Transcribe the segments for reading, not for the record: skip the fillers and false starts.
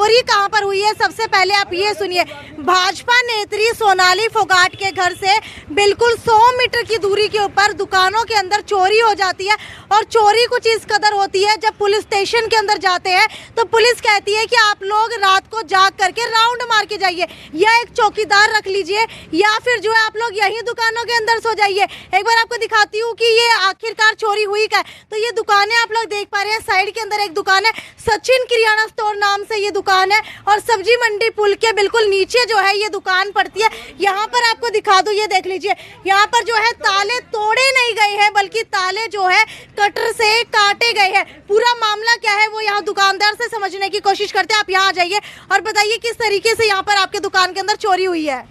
चोरी कहां पर हुई है, सबसे पहले आप ये सुनिए। भाजपा नेत्री सोनाली फोगाट के घर से बिल्कुल 100 मीटर की दूरी के ऊपर दुकानों के अंदर चोरी हो जाती है और चोरी कुछ इस कदर होती है, जब पुलिस स्टेशन के अंदर जाते हैं तो पुलिस कहती है कि आप लोग रात को जाग करके राउंड मार के जाइए, या एक चौकीदार रख लीजिए, या फिर जो है आप लोग यही दुकानों के अंदर सो जाइए। एक बार आपको दिखाती हूँ कि ये आखिरकार चोरी हुई क्या है। तो ये दुकानें आप लोग देख पा रहे हैं, साइड के अंदर एक दुकान है, सचिन किराना स्टोर नाम से ये दुकान है, और सब्जी मंडी पुल के बिल्कुल नीचे जो है ये दुकान पड़ती है। यहाँ पर आपको दिखा दूं, ये देख लीजिए, यहाँ पर जो है ताले तोड़े नहीं गए हैं, बल्कि ताले जो है कटर से काटे गए हैं। पूरा मामला क्या है वो यहाँ दुकानदार से समझने की कोशिश करते हैं। आप यहाँ आ जाइए और बताइए किस तरीके से यहाँ पर आपके दुकान के अंदर चोरी हुई है।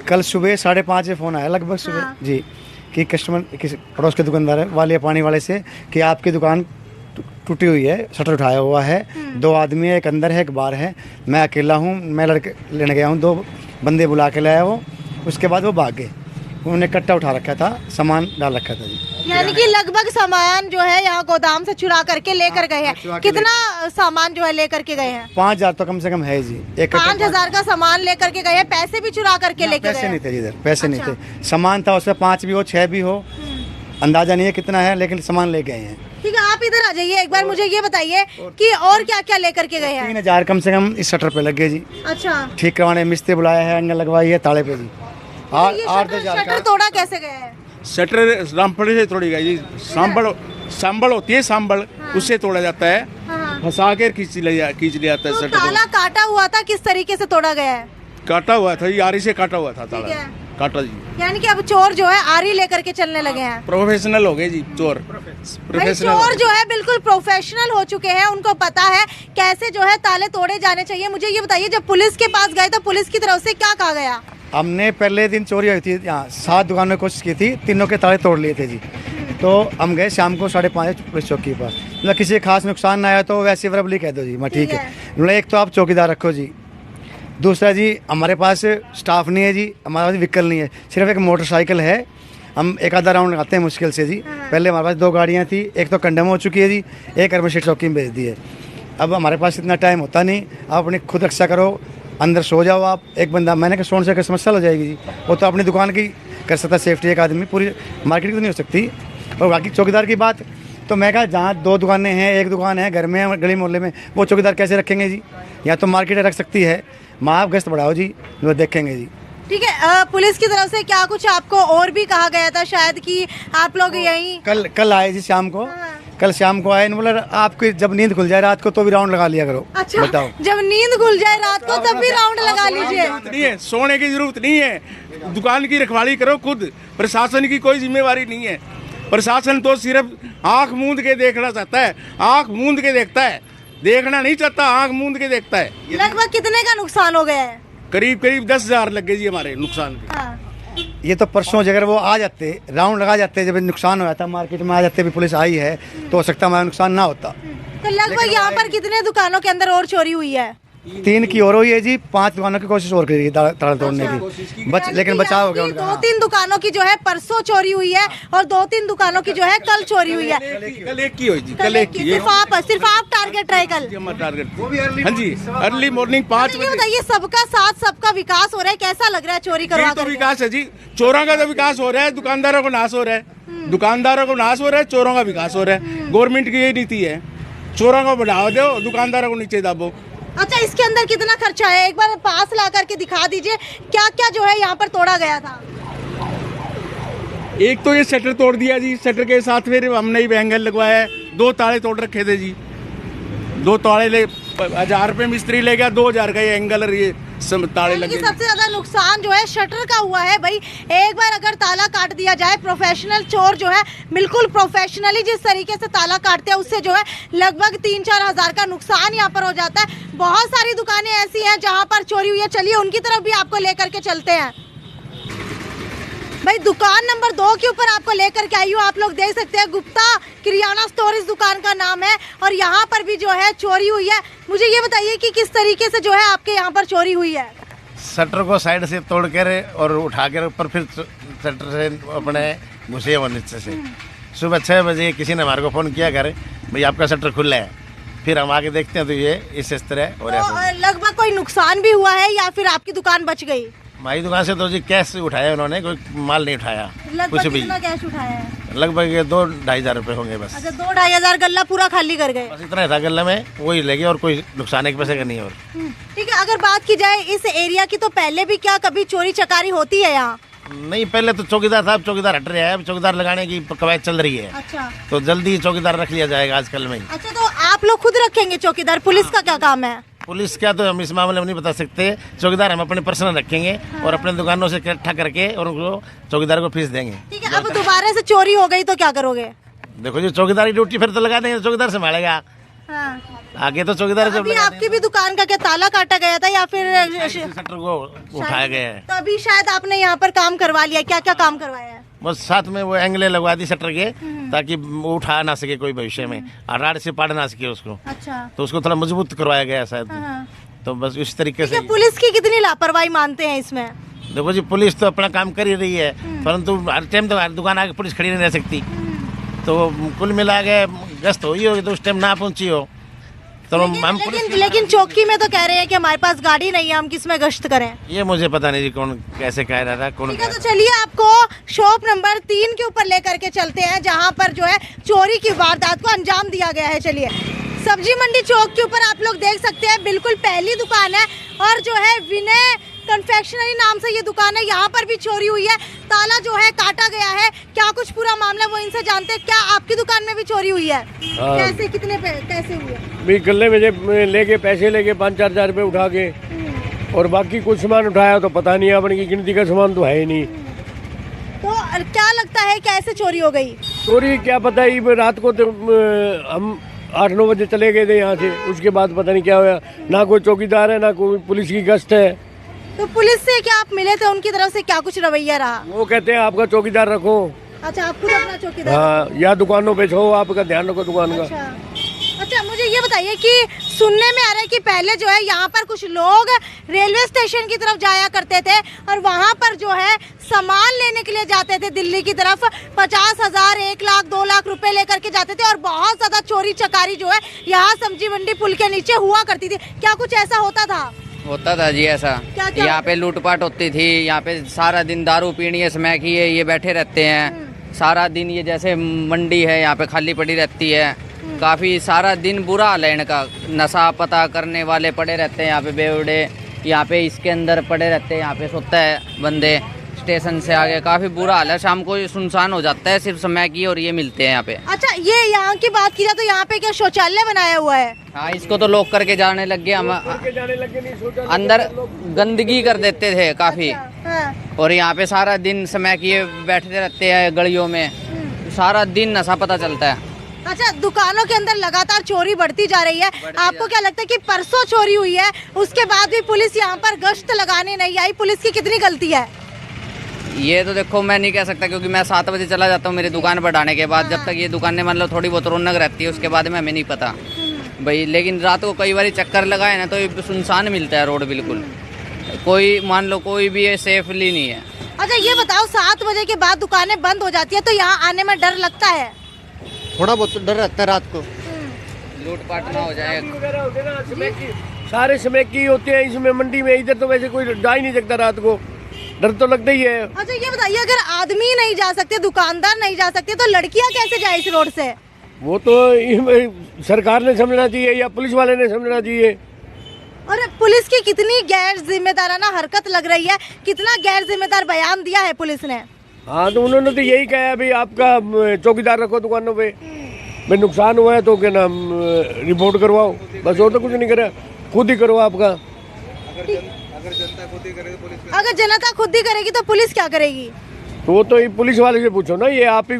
कल सुबह 5:30 बजे फोन आया लगभग सुबह जी, कि कस्टमर किसी पड़ोस के दुकानदार है वाले पानी वाले से कि आपकी दुकान टूटी हुई है, शटर उठाया हुआ है, 2 आदमी है, एक अंदर है एक बाहर है, मैं अकेला हूँ, मैं लड़के लेने गया हूँ, 2 बंदे बुला के लाया वो। उसके बाद वो भाग गए, उन्होंने कट्टा उठा रखा था, सामान डाल रखा था जी। यानी कि लगभग सामान जो है यहाँ गोदाम से चुरा करके लेकर गए हैं। कितना सामान जो है लेकर के गए हैं? 5,000 तो कम से कम है जी। 5,000 का सामान लेकर के गए हैं, पैसे भी चुरा करके लेके गए? पैसे नहीं थे इधर, पैसे नहीं थे, सामान था उसमें 5 भी हो 6 भी हो, अंदाजा नहीं है कितना है, लेकिन सामान ले गए हैं। ठीक है, आप इधर आ जाइए, एक बार मुझे ये बताइए कि और क्या क्या लेकर के गए हैं? 3,000 कम से कम इस शटर पे लग गए जी। अच्छा, ठीक करवाने मिस्त्री बुलाया है, एंगल लगवाई है ताले पे जी। शटर तोड़ा कैसे गए हैं? शटर रामपुरी से तोड़ी गई जी। सांबल होती है, सांबल उससे तोड़ा जाता है, फंसा के खींच लिया जाता है। तो शटर ताला काटा हुआ था, किस तरीके से तोड़ा गया है? काटा हुआ था, आरी से काटा हुआ था ताला, काटा जी। यानी कि अब चोर जो है आरी लेकर के चलने लगे हैं। प्रोफेशनल हो गए जी चोर, चोर जो है बिल्कुल प्रोफेशनल हो चुके हैं, उनको पता है कैसे जो है ताले तोड़े जाने चाहिए। मुझे ये बताइए, जब पुलिस के पास गए तो पुलिस की तरफ से क्या कहा गया? हमने पहले दिन चोरी हुई थी यहाँ, 7 दुकानों में कोशिश की थी, तीनों के ताले तोड़ लिए थे जी। तो हम गए शाम को 5:30 पुलिस चौकी के पास, मतलब किसी खास नुकसान ना आया तो वैसे वरबली कह दो जी। मैं ठीक है, बोले एक तो आप चौकीदार रखो जी, दूसरा जी हमारे पास स्टाफ नहीं है जी, हमारे पास व्हीकल नहीं है, सिर्फ एक मोटरसाइकिल है, हम एक आधा राउंड लगाते हैं मुश्किल से जी। पहले हमारे पास 2 गाड़ियाँ थी, एक तो कंडम हो चुकी है जी, एक अरबशीट चौकी में भेज दी है। अब हमारे पास इतना टाइम होता नहीं, आप अपनी खुद रक्षा करो, अंदर सो जाओ आप। एक बंदा, मैंने कहा सोने से समस्या हो जाएगी जी, वो तो अपनी दुकान की कर सकता सेफ्टी, एक आदमी पूरी मार्केट की तो नहीं हो सकती। और बाकी चौकीदार की बात तो मैं कहा जहाँ 2 दुकानें हैं, एक दुकान है घर में गली मोहल्ले में, वो चौकीदार कैसे रखेंगे जी? या तो मार्केट रख सकती है, माँ गश्त बढ़ाओ जी, वो देखेंगे जी। ठीक है, पुलिस की तरफ से क्या कुछ आपको और भी कहा गया था शायद कि आप लोग यहीं? कल आए जी शाम को, कल शाम को आए, बोला आपकी जब नींद खुल जाए रात को तो भी राउंड लगा लिया करो। अच्छा, बताओ, जब नींद खुल जाए रात को तब भी राउंड लगा लीजिए? नहीं है, सोने की जरूरत नहीं है, दुकान की रखवाली करो खुद, प्रशासन की कोई जिम्मेवारी नहीं है। प्रशासन तो सिर्फ आंख मूंद के देखना चाहता है, आंख मूंद के देखता है, देखना नहीं चाहता, आंख मूंद के देखता है। लगभग कितने का नुकसान हो गया है? करीब 10,000 लग गए जी हमारे नुकसान के। हाँ। ये तो परसों अगर वो आ जाते, राउंड लगा जाते, जब नुकसान हो जाता मार्केट में आ जाते, भी पुलिस आई है तो हो सकता हमारा नुकसान ना होता। तो लगभग यहाँ पर कितने दुकानों के अंदर और चोरी हुई है? 3 की और हुई है जी, 5 दुकानों की कोशिश और करी ताला तोड़ने की, लेकिन बचाव हो गया उनका। 2-3 दुकानों की जो है परसों चोरी हुई है और 2-3 दुकानों की जो है कल चोरी हुई है। कल एक की हुई जी, कल एक की। सिर्फ आप टारगेट रहे कल? टारगेट, हाँ जी, अर्ली मॉर्निंग 5 बजे। बताइए, सबका साथ सबका विकास हो रहा है, कैसा लग रहा है चोरी करवा तो विकास है जी, चोरों का तो विकास हो रहा है, दुकानदारों को नाश हो रहा है, दुकानदारों को नाश हो रहा है, चोरों का विकास हो रहा है। गवर्नमेंट की यही नीति है, चोरों को बढ़ावा दो, दुकानदारों को नीचे दाबो। अच्छा, इसके अंदर कितना खर्चा है? एक बार पास ला करके दिखा दीजिए, क्या क्या जो है यहाँ पर तोड़ा गया था? एक तो ये शटर तोड़ दिया जी, शटर के साथ फिर हमने ही एंगल लगवाया है, 2 ताले तोड़ रखे थे जी, 2 ताले ले 1,000 रुपये मिस्त्री ले गया, 2,000 का ये एंगल और ये ताले लगे। सबसे ज्यादा नुकसान जो है शटर का हुआ है भाई। एक बार अगर ताला काट दिया जाए, प्रोफेशनल चोर जो है बिल्कुल प्रोफेशनली जिस तरीके से ताला काटते हैं, उससे जो है लगभग 3-4 हज़ार का नुकसान यहाँ पर हो जाता है। बहुत सारी दुकानें ऐसी हैं जहाँ पर चोरी हुई है, चलिए उनकी तरफ भी आपको लेकर के चलते हैं। भाई दुकान नंबर 2 के ऊपर आपको लेकर के आई हूँ, आप लोग देख सकते हैं, गुप्ता किराना स्टोर इस दुकान का नाम है, और यहाँ पर भी जो है चोरी हुई है। मुझे ये बताइए कि किस तरीके से जो है आपके यहाँ पर चोरी हुई है? शटर को साइड से तोड़ कर और उठा कर ऊपर फिर शटर से अपने घुसे वो नीचे से। सुबह 6 बजे किसी ने हमारे को फ़ोन किया, घर भाई आपका शटर खुला है, फिर हम आगे देखते हैं तो ये इस तरह हो रहा है। तो लगभग कोई नुकसान भी हुआ है या फिर आपकी दुकान बच गई? हमारी दुकान से तो जी कैश उठाया उन्होंने, कोई माल नहीं उठाया कुछ लगभग भी। कितना कैश उठाया है? लगभग ये 2-2.5 हज़ार रुपये होंगे बस। अच्छा, 2-2.5 हजार गल्ला पूरा खाली कर गए। बस इतना ही था गले में, वही ले गए और कोई नुकसान एक पैसे का नहीं। और ठीक है, अगर बात की जाए इस एरिया की तो पहले भी क्या कभी चोरी चकारी होती है यहाँ? नहीं, पहले तो चौकीदार था, अब चौकीदार हट रहा है, अब चौकीदार लगाने की कवायद चल रही है। अच्छा, तो जल्दी चौकीदार रख लिया जाएगा आजकल में। अच्छा, तो आप लोग खुद रखेंगे चौकीदार? पुलिस का क्या काम है? पुलिस क्या तो हम इस मामले में नहीं बता सकते। चौकीदार हम अपने पर्सनल रखेंगे और अपने दुकानों से इकट्ठा करके और उनको चौकीदार को फीस देंगे। ठीक है, अब दोबारा से चोरी हो गई तो क्या करोगे? देखो जी, चौकीदार की ड्यूटी फिर तो लगा देंगे, चौकीदार संभालेगा। हाँ। आगे तो चौकीदार जब अभी आपकी भी दुकान का क्या ताला काटा गया था या फिर शटर को उठाया गया है। तो अभी शायद आपने यहाँ पर काम करवा लिया, क्या क्या काम करवाया है? बस साथ में वो एंगले लगवा दी शटर के, ताकि वो उठा ना सके कोई भविष्य में, राड से पाड़ ना सके उसको। अच्छा, तो उसको थोड़ा मजबूत करवाया गया शायद। हाँ। तो बस इस तरीके से। पुलिस की कितनी लापरवाही मानते हैं इसमें? देखो जी, पुलिस तो अपना काम कर ही रही है, परंतु हर टाइम तो हर दुकान आगे पुलिस खड़ी नहीं रह सकती। तो कुल मिला के गश्त हुई होगी तो उस टाइम ना पहुंची हो तो हम लेकिन चौकी में तो कह रहे हैं कि हमारे पास गाड़ी नहीं है, हम किस में गश्त करें? ये मुझे पता नहीं जी कौन कैसे कह रहा था कौन। ठीक है, तो चलिए आपको शॉप नंबर 3 के ऊपर लेकर के चलते हैं जहां पर जो है चोरी की वारदात को अंजाम दिया गया है। चलिए, सब्जी मंडी चौक के ऊपर आप लोग देख सकते हैं, बिल्कुल पहली दुकान है और जो है विनय कन्फेक्शनरी नाम से ये दुकान है। यहाँ पर भी चोरी हुई है, ताला जो है काटा गया है। क्या कुछ पूरा मामला वो इनसे जानते हैं। क्या आपकी दुकान में भी चोरी हुई है? कैसे, कितने कैसे हुई है? भी गले में लेके पैसे लेके 5-4 हज़ार रुपये उठा के और बाकी कुछ सामान उठाया तो पता नहीं, अपने की गिनती का सामान तो है ही नहीं। तो क्या लगता है कैसे चोरी हो गई? चोरी क्या पता ही, रात को तो हम 8-9 बजे चले गए थे यहाँ से, उसके बाद पता नहीं क्या हुआ। ना कोई चौकीदार है, ना कोई पुलिस की गश्त है। तो पुलिस से क्या आप मिले थे, उनकी तरफ से क्या कुछ रवैया रहा? वो कहते हैं आपका चौकीदार रखो। अच्छा, आप खुद अपना चौकीदार? हाँ, या दुकानों पे छो, आपका ध्यान रखो दुकान का। अच्छा, मुझे ये बताइए कि सुनने में आ रहा है कि पहले जो है यहाँ पर कुछ लोग रेलवे स्टेशन की तरफ जाया करते थे और वहाँ पर जो है सामान लेने के लिए जाते थे दिल्ली की तरफ। 50,000, 1 लाख, 2 लाख रुपए लेकर के जाते थे और बहुत ज्यादा चोरी चकारी जो है यहाँ सब्जी मंडी पुल के नीचे हुआ करती थी। क्या कुछ ऐसा होता था? होता था जी ऐसा। क्या? यहाँ पे लूटपाट होती थी, यहाँ पे सारा दिन दारू पीनी है, स्मैक ही है, ये बैठे रहते हैं सारा दिन। ये जैसे मंडी है यहाँ पे खाली पड़ी रहती है, काफ़ी सारा दिन बुरा हाल है इनका। नशा पता करने वाले पड़े रहते हैं यहाँ पे, बेवड़े यहाँ पे इसके अंदर पड़े रहते हैं, यहाँ पे सोता है बंदे। स्टेशन से आगे काफी बुरा हाल है, शाम को सुनसान हो जाता है, सिर्फ समय की और ये मिलते हैं यहाँ पे। अच्छा, ये यहाँ की बात की जाए तो यहाँ पे क्या शौचालय बनाया हुआ है? हाँ, इसको तो लॉक करके जाने लग गए। हम अंदर गंदगी कर देते थे काफी। हाँ। और यहाँ पे सारा दिन समय किए बैठते रहते हैं गलियों में, सारा दिन नशा पता चलता है। अच्छा, दुकानों के अंदर लगातार चोरी बढ़ती जा रही है। आपको क्या लगता है कि परसों चोरी हुई है, उसके बाद भी पुलिस यहाँ पर गश्त लगाने नहीं आई, पुलिस की कितनी गलती है? ये तो देखो मैं नहीं कह सकता, क्योंकि मैं 7 बजे चला जाता हूँ मेरी दुकान बढ़ाने के बाद। जब तक ये दुकानें मतलब थोड़ी बहुत रौनक रहती है, उसके बाद में हमें नहीं पता भाई। लेकिन रात को कई बार चक्कर लगाए ना तो ये सुनसान मिलता है रोड, बिल्कुल कोई मान लो कोई भी सेफली नहीं है। अच्छा, ये बताओ 7 बजे के बाद दुकानें बंद हो जाती है तो यहाँ आने में डर लगता है? थोड़ा बहुत डर रहता है रात को, लूटपाट ना हो जाए। सारे समय की होते हैं इसमें मंडी में, इधर तो वैसे कोई जा ही नहीं सकता रात को, डर तो लगता ही है। अच्छा, ये बताइए अगर आदमी नहीं जा सकते, दुकानदार नहीं जा सकते, तो लड़कियां कैसे जाए इस रोड से? वो तो सरकार ने समझना चाहिए या पुलिस वाले ने समझना चाहिए। और पुलिस की कितनी गैर जिम्मेदाराना हरकत लग रही है, कितना गैर जिम्मेदार बयान दिया है पुलिस ने। हाँ, तो उन्होंने तो यही कहा है भाई आपका चौकीदार रखो दुकानों पे, भाई नुकसान हुआ है तो क्या नाम रिपोर्ट करवाओ, बस और तो कुछ नहीं करे, खुद ही करो आपका। अगर जनता खुद ही करेगी तो पुलिस क्या करेगी? तो वो तो पुलिस वाले से पूछो ना, ये आप ही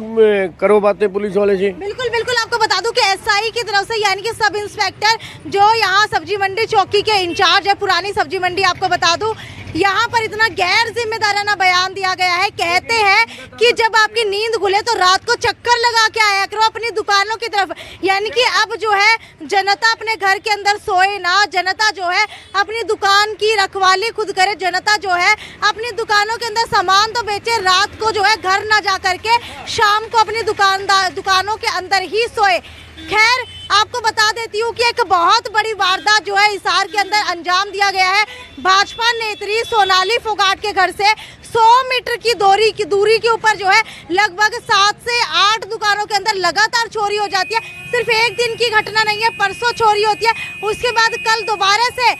करो बातें पुलिस वाले से। बिल्कुल बिल्कुल, आपको बता दूं कि एसआई की तरफ से यानी कि सब इंस्पेक्टर जो यहाँ सब्जी मंडी चौकी के इंचार्ज है, पुरानी सब्जी मंडी, आपको बता दूं यहाँ पर इतना गैर जिम्मेदाराना बयान दिया गया है। कहते हैं कि जब आपकी नींद खुले तो रात को चक्कर लगा के आया करो अपनी दुकानों की तरफ। यानी कि अब जो है जनता अपने घर के अंदर सोए ना, जनता जो है अपनी दुकान की रखवाली खुद करे, जनता जो है अपनी दुकानों के अंदर सामान तो बेचे, रात को जो है घर ना जा करके शाम को अपनी दुकानों के अंदर ही सोए। खैर आपको बता देती हूँ कि एक बहुत बड़ी वारदात जो है हिसार के अंदर अंजाम दिया गया है। भाजपा नेत्री सोनाली फोगाट के घर से 100 मीटर की दूरी के ऊपर जो है लगभग 7 से 8 दुकानों के अंदर लगातार चोरी हो जाती है। सिर्फ एक दिन की घटना नहीं है, परसों चोरी होती है, उसके बाद कल दोबारा से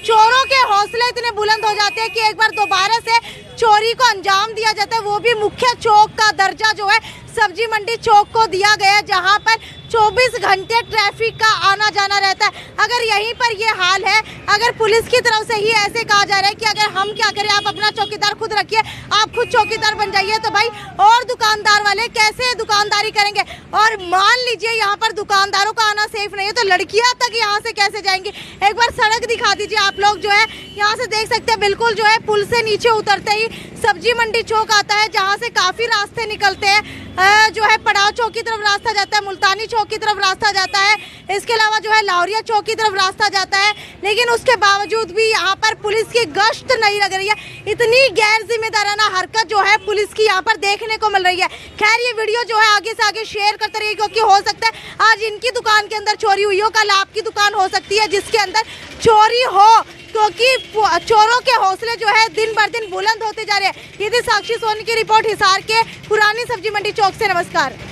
चोरों के हौसले इतने बुलंद हो जाते हैं कि एक बार दोबारा से चोरी को अंजाम दिया जाता है। वो भी मुख्य चौक का दर्जा जो है सब्जी मंडी चौक को दिया गया है, जहां पर 24 घंटे ट्रैफिक का आना जाना रहता है। अगर यहीं पर ये हाल है, अगर पुलिस की तरफ से ही ऐसे कहा जा रहा है कि अगर हम क्या करें, आप अपना चौकीदार खुद रखिए, आप खुद चौकीदार बन जाइए, तो भाई और दुकानदार वाले कैसे दुकानदारी करेंगे। और मान लीजिए यहाँ पर दुकानदारों का आना सेफ नहीं है तो लड़कियां तक यहाँ से कैसे जाएंगी। एक बार सड़क दिखा दीजिए आप लोग, जो है यहाँ से देख सकते हैं, बिल्कुल जो है पुल से नीचे उतरते ही सब्जी मंडी चौक आता है, जहाँ से काफी रास्ते निकलते हैं। जो है पड़ाव चौक की तरफ रास्ता जाता है, मुल्तानी चौक की तरफ रास्ता जाता है, इसके अलावा जो है लाहौरिया चौक की तरफ रास्ता जाता है। लेकिन उसके बावजूद भी यहाँ पर पुलिस की गश्त नहीं लग रही है। इतनी गैर जिम्मेदाराना हरकत जो है पुलिस की यहाँ पर देखने को मिल रही है। खैर ये वीडियो जो है आगे से आगे शेयर करते रहिए, क्योंकि हो सकता है आज इनकी दुकान के अंदर चोरी हुई हो, कल आपकी दुकान हो सकती है जिसके अंदर चोरी हो, क्योंकि चोरों के हौसले जो है दिन बर दिन बुलंद होते जा रहे हैं। ये थी साक्षी सोनी की रिपोर्ट हिसार के पुरानी सब्जी मंडी चौक से। नमस्कार।